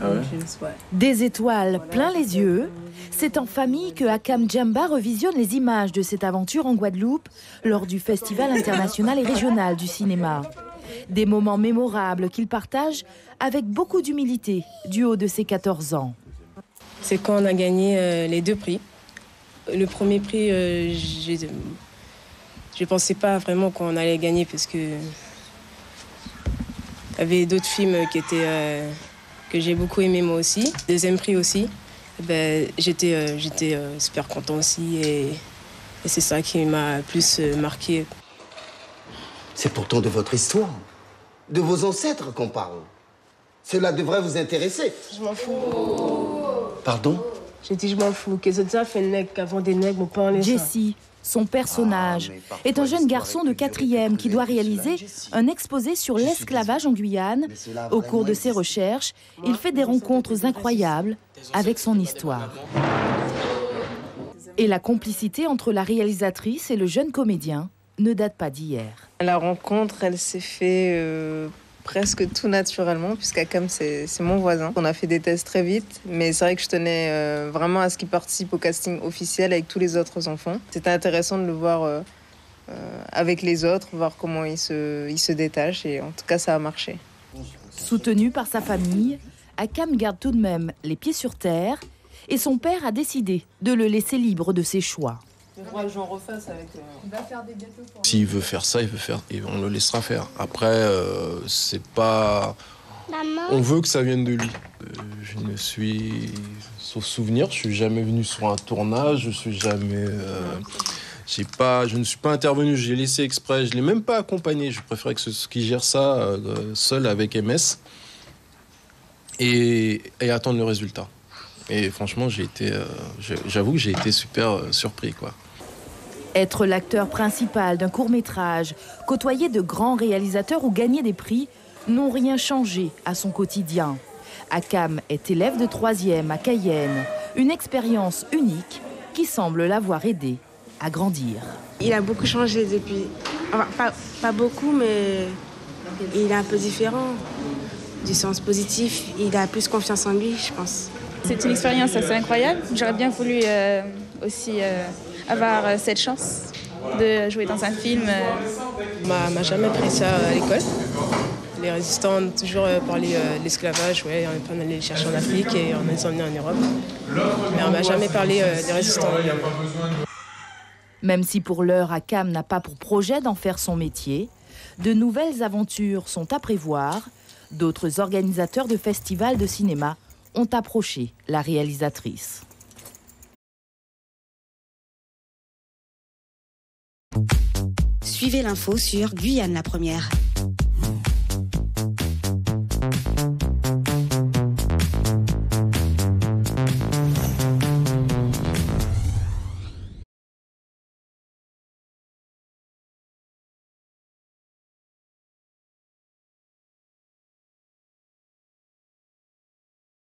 Ah ouais. Des étoiles plein les yeux, c'est en famille que Akam Djamba revisionne les images de cette aventure en Guadeloupe lors du Festival international et régional du cinéma. Des moments mémorables qu'il partage avec beaucoup d'humilité du haut de ses 14 ans. C'est quand on a gagné les 2 prix. Le premier prix, je ne pensais pas vraiment qu'on allait gagner parce que il y avait d'autres films que j'ai beaucoup aimé moi aussi. Deuxième prix aussi, j'étais super content aussi et c'est ça qui m'a plus marqué. C'est pourtant de votre histoire, de vos ancêtres qu'on parle. Cela devrait vous intéresser. Je m'en fous. Pardon? J'ai dit je m'en fous, que ça fait nègre, qu'avant des nègres, mon père en Jessie, son personnage, est un jeune garçon de 4e qui doit réaliser un exposé sur l'esclavage en Guyane. Au cours de ses recherches, il fait des rencontres incroyables avec son histoire. Et la complicité entre la réalisatrice et le jeune comédien ne date pas d'hier. La rencontre, elle s'est faite presque tout naturellement, puisqu'Akam, c'est mon voisin. On a fait des tests très vite, mais c'est vrai que je tenais vraiment à ce qu'il participe au casting officiel avec tous les autres enfants. C'était intéressant de le voir avec les autres, voir comment il se détache, et en tout cas, ça a marché. Soutenu par sa famille, Akam garde tout de même les pieds sur terre et son père a décidé de le laisser libre de ses choix. S'il veut faire ça, il veut faire, et on le laissera faire. Après, c'est pas... On veut que ça vienne de lui. Je ne suis, sauf souvenir, je suis jamais venu sur un tournage, je suis jamais... je ne suis pas intervenu, j'ai laissé exprès, je l'ai même pas accompagné. Je préférais que ce qui gère ça seul avec MS et attendre le résultat. Et franchement, j'avoue que j'ai été super surpris, quoi. Être l'acteur principal d'un court-métrage, côtoyer de grands réalisateurs ou gagner des prix n'ont rien changé à son quotidien. Akam est élève de 3e à Cayenne, une expérience unique qui semble l'avoir aidé à grandir. Il a beaucoup changé depuis, enfin, pas beaucoup, mais il est un peu différent, du sens positif. Il a plus confiance en lui, je pense. C'est une expérience assez incroyable. J'aurais bien voulu aussi avoir cette chance de jouer dans un film. On m'a jamais appris ça à l'école. Les résistants ont toujours parlé de l'esclavage, ouais, on allait les chercher en Afrique et on les emmenait en Europe. Mais on m'a jamais parlé des résistants. Même si pour l'heure Akam n'a pas pour projet d'en faire son métier, de nouvelles aventures sont à prévoir. D'autres organisateurs de festivals de cinéma ont approché la réalisatrice. Suivez l'info sur Guyane la Première.